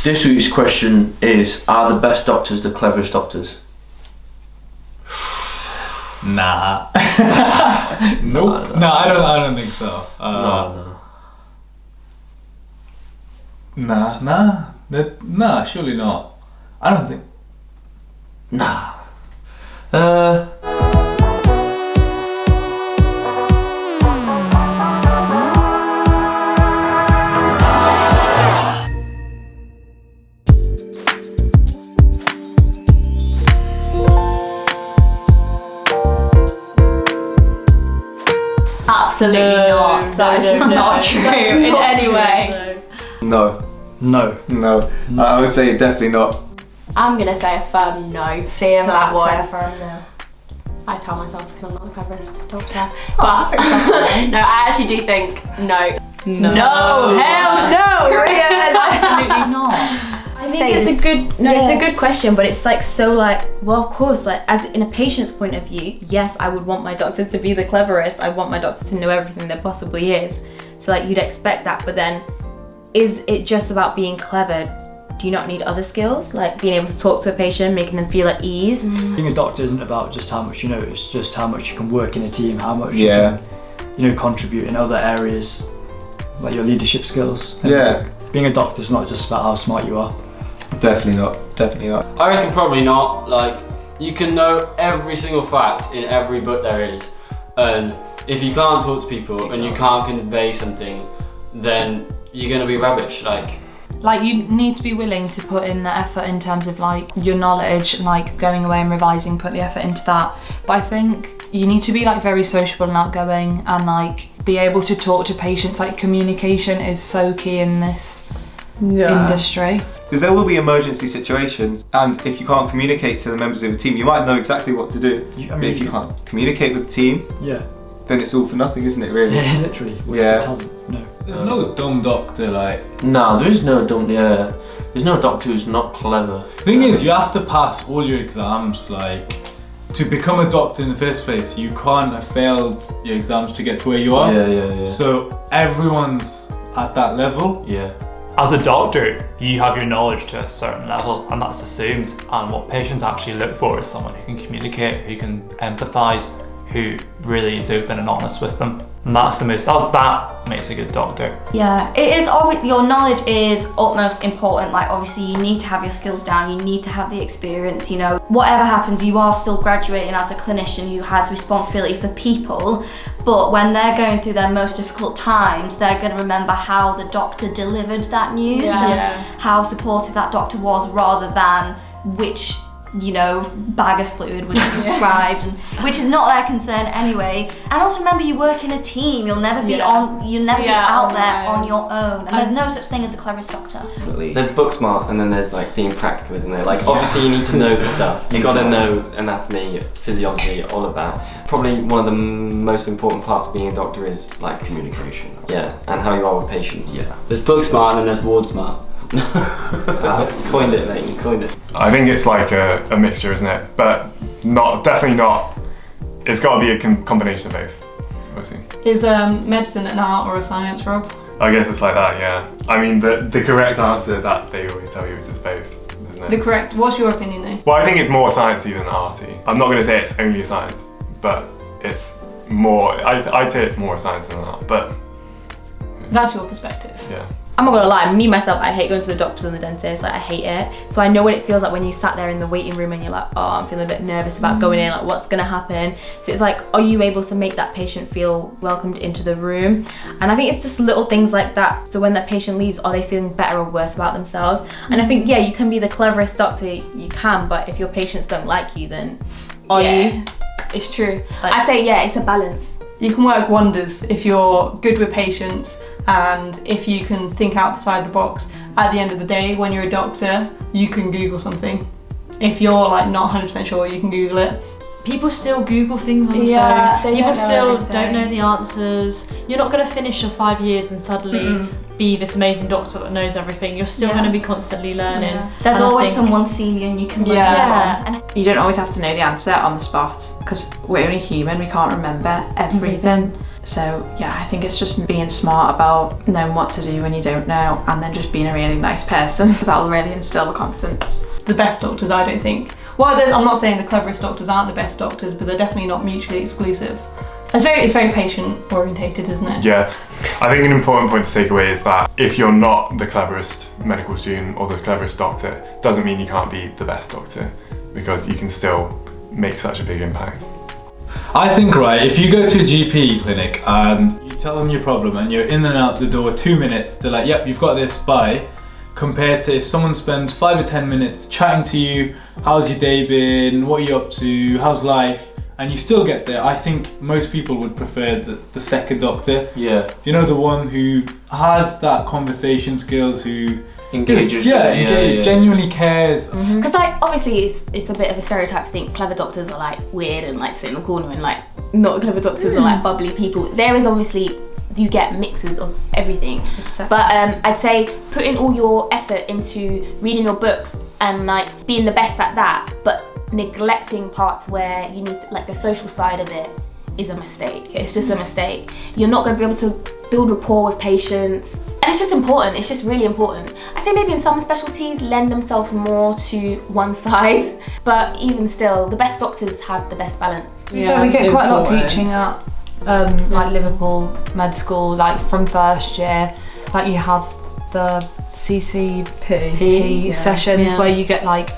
This week's question is, are the best doctors the cleverest doctors? Nah. Nope. No, I don't think so. No. Nah, surely not. I don't think. Nah. Absolutely not. That is not true in any way. No. I would say definitely not. I'm gonna say a firm no. See him to that say one. a firm no. I tell myself because I'm not the cleverest doctor. But no, I actually do think no. No, hell no, absolutely not. I think it's a good question, but it's like so like, well, of course, like as in a patient's point of view, yes, I would want my doctor to be the cleverest. I want my doctor to know everything there possibly is. So like you'd expect that, but then is it just about being clever? Do you not need other skills, like being able to talk to a patient, making them feel at ease? Being a doctor isn't about just how much you know, it's just how much you can work in a team, how much you can, contribute in other areas, like your leadership skills. And being a doctor is not just about how smart you are. Definitely not. I reckon probably not. Like, you can know every single fact in every book there is, and if you can't talk to people and you can't convey something, then you're gonna be rubbish. Like you need to be willing to put in the effort in terms of like your knowledge, like going away and revising, put the effort into that. But I think you need to be like very sociable and outgoing and like be able to talk to patients. Like communication is so key in this industry. Because there will be emergency situations, and if you can't communicate to the members of the team, you might know exactly what to do. But if you can't communicate with the team, then it's all for nothing, isn't it, really? Yeah, literally. Waste of talent. No. There's no dumb doctor, like. No, there is no dumb. Yeah, there's no doctor who's not clever. The thing is, you have to pass all your exams, like. To become a doctor in the first place, you can't have failed your exams to get to where you are. Yeah. So everyone's at that level. Yeah. As a doctor, you have your knowledge to a certain level, and that's assumed. And what patients actually look for is someone who can communicate, who can empathise, who really is open and honest with them. And that's the most, that makes a good doctor. Yeah, it is obvious, your knowledge is utmost important. Like obviously you need to have your skills down, you need to have the experience, Whatever happens, you are still graduating as a clinician who has responsibility for people, but when they're going through their most difficult times, they're going to remember how the doctor delivered that news and how supportive that doctor was, rather than which bag of fluid was prescribed, and which is not their concern anyway. And also remember, you work in a team. You'll never be be out there on your own. And there's no such thing as the cleverest doctor. There's book smart, and then there's like being practical, isn't there? Like obviously you need to know the stuff. You got to know anatomy, physiology, all of that. Probably one of the most important parts of being a doctor is like communication. Yeah, and how you are with patients. Yeah. There's book smart and then there's ward smart. Coined it, mate. You coined it. I think it's like a mixture, isn't it? But definitely not. It's got to be a combination of both, obviously. Is medicine an art or a science, Rob? I guess it's like that, yeah. I mean, the correct answer that they always tell you is it's both, isn't it? What's your opinion though? Well, I think it's more sciencey than arty. I'm not going to say it's only a science, but it's more, I'd say it's more a science than an art, but... That's your perspective. Yeah. I'm not gonna lie, me myself, I hate going to the doctors and the dentist, like I hate it. So I know what it feels like when you sat there in the waiting room and you're like, oh, I'm feeling a bit nervous about going in, like what's gonna happen? So it's like, are you able to make that patient feel welcomed into the room? And I think it's just little things like that. So when that patient leaves, are they feeling better or worse about themselves? And I think, you can be the cleverest doctor, you can, but if your patients don't like you, then are you? It's true. I'd say, it's a balance. You can work wonders if you're good with patients, and if you can think outside the box. At the end of the day, when you're a doctor, you can Google something. If you're like not 100% sure, you can Google it. People still Google things on the phone. People still don't know the answers. You're not going to finish your 5 years and suddenly be this amazing doctor that knows everything. You're still going to be constantly learning. There's always someone senior and you can learn from. And you don't always have to know the answer on the spot, because we're only human, we can't remember everything. So yeah, I think it's just being smart about knowing what to do when you don't know, and then just being a really nice person, because that will really instill the confidence. The best doctors, I don't think. Well, I'm not saying the cleverest doctors aren't the best doctors, but they're definitely not mutually exclusive. It's very patient orientated, isn't it? Yeah, I think an important point to take away is that if you're not the cleverest medical student or the cleverest doctor, doesn't mean you can't be the best doctor, because you can still make such a big impact. I think, right, if you go to a GP clinic and you tell them your problem and you're in and out the door 2 minutes, they're like, yep, you've got this, bye. Compared to if someone spends 5 or 10 minutes chatting to you, how's your day been, what are you up to, how's life, and you still get there, I think most people would prefer the second doctor. Yeah. You know, the one who has that conversation skills, who engages. Genuinely cares. Because like obviously it's a bit of a stereotype to think clever doctors are like weird and like sit in the corner, and like not clever doctors are like bubbly people. There is obviously, you get mixes of everything. Exactly. But I'd say putting all your effort into reading your books and like being the best at that, but neglecting parts where you need to, like the social side of it, is a mistake. It's just a mistake. You're not going to be able to build rapport with patients, and it's just important. It's just really important. I say maybe in some specialties lend themselves more to one side, but even still, the best doctors have the best balance. Yeah, we get quite a lot of teaching at like Liverpool Med School, like from first year. Like you have the CCP sessions where you get like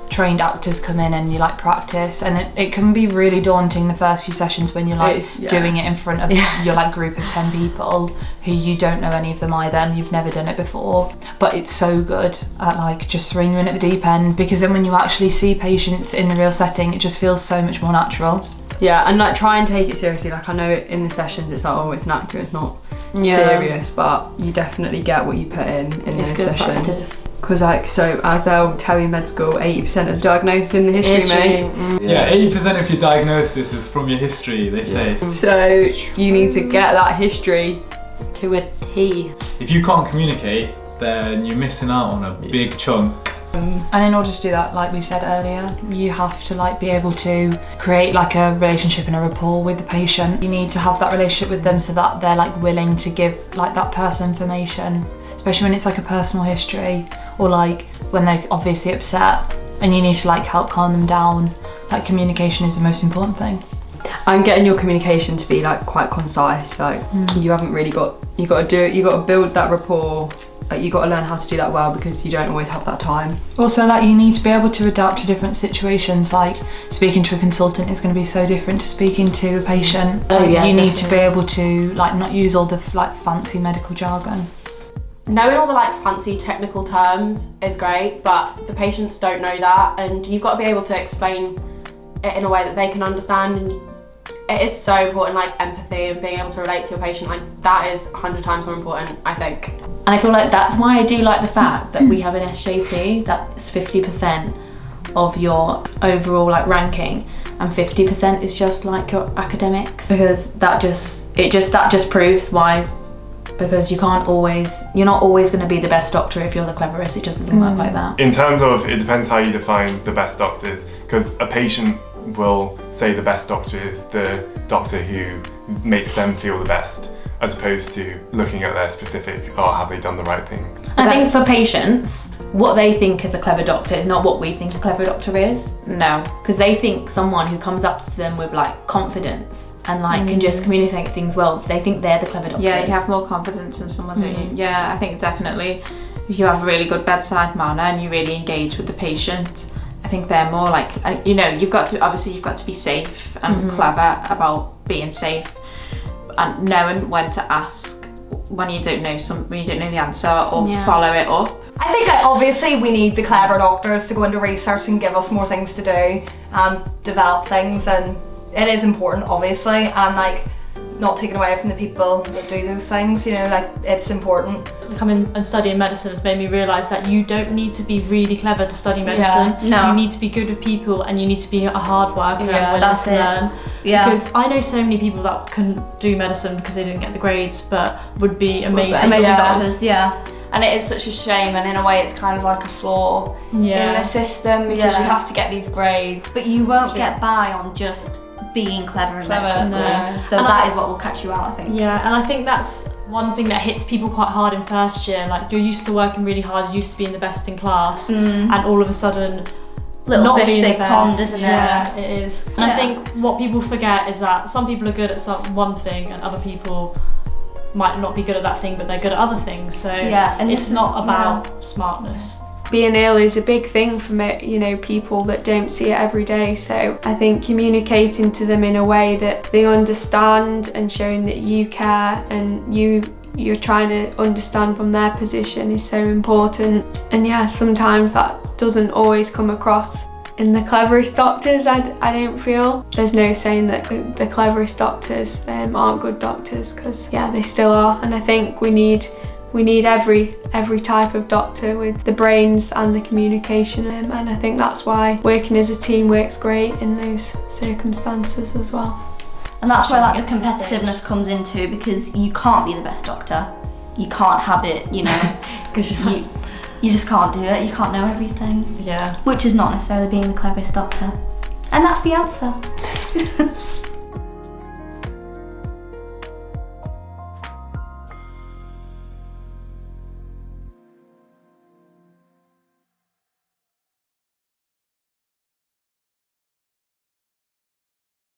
trained actors come in and you like practice, and it can be really daunting the first few sessions when you're like doing it in front of your like group of 10 people who you don't know any of them either, and you've never done it before. But it's so good at like just throwing you in at the deep end, because then when you actually see patients in the real setting, it just feels so much more natural. Yeah, and like try and take it seriously. Like I know in the sessions it's like, oh, it's an actor, it's not serious, but you definitely get what you put in those sessions. Because like, so as they'll tell you in med school, 80% of the diagnosis in the history, mate. Yeah, 80% of your diagnosis is from your history, they say. So you need to get that history to a T. If you can't communicate, then you're missing out on a big chunk. And in order to do that, like we said earlier, you have to like be able to create like a relationship and a rapport with the patient. You need to have that relationship with them so that they're like willing to give like that person information, especially when it's like a personal history, or like when they're obviously upset and you need to like help calm them down. Like communication is the most important thing. And getting your communication to be like quite concise. Like you haven't really got, you got to build that rapport. Like you got to learn how to do that well, because you don't always have that time. Also, like you need to be able to adapt to different situations. Like speaking to a consultant is going to be so different to speaking to a patient. You need to be able to like not use all the like fancy medical jargon. Knowing all the like fancy technical terms is great, but the patients don't know that, and you've got to be able to explain it in a way that they can understand. And it is so important, like empathy and being able to relate to your patient. Like that is 100 times more important, I think. And I feel like that's why I do like the fact that we have an SJT that's 50% of your overall like ranking, and 50% is just like your academics, because that just proves why. Because you're not always going to be the best doctor if you're the cleverest. It just doesn't work like that. In terms of, it depends how you define the best doctors, because a patient will say the best doctor is the doctor who makes them feel the best, as opposed to looking at their specific, oh, have they done the right thing? I think for patients, what they think is a clever doctor is not what we think a clever doctor is. No, because they think someone who comes up to them with like confidence and like can just communicate things well, they think they're the clever doctor. Yeah, you have more confidence in someone, don't you? Yeah, I think definitely if you have a really good bedside manner and you really engage with the patient, I think they're more like, you know, you've got to be safe and clever about being safe and knowing when to ask when you don't know the answer, or follow it up. I think like, obviously we need the clever doctors to go into research and give us more things to do and develop things, and it is important obviously, and like not taken away from the people that do those things, you know, like it's important. Coming and studying medicine has made me realise that you don't need to be really clever to study medicine. No. You need to be good with people, and you need to be a hard worker and willing to learn. Yeah. Because I know so many people that couldn't do medicine because they didn't get the grades, but would be amazing doctors. Yeah. And it is such a shame, and in a way it's kind of like a flaw in the system, because you have to get these grades. But you won't get by on just being clever in medical school. So that is what will catch you out, I think. Yeah, and I think that's one thing that hits people quite hard in first year. Like, you're used to working really hard, you're used to being the best in class, and all of a sudden, little not fish, being big the best. pond, isn't it? Yeah, it is. And I think what people forget is that some people are good at one thing, and other people might not be good at that thing, but they're good at other things. So and it's not about smartness. Being ill is a big thing for people that don't see it every day. So I think communicating to them in a way that they understand and showing that you care and you're trying to understand from their position is so important. And yeah, sometimes that doesn't always come across in the cleverest doctors. I don't feel there's no saying that the cleverest doctors aren't good doctors, because they still are. And I think we need every type of doctor with the brains and the communication, and I think that's why working as a team works great in those circumstances as well. And that's where like the competitiveness comes into, because you can't be the best doctor, you can't have it, because you just can't do it, you can't know everything, which is not necessarily being the cleverest doctor. And that's the answer.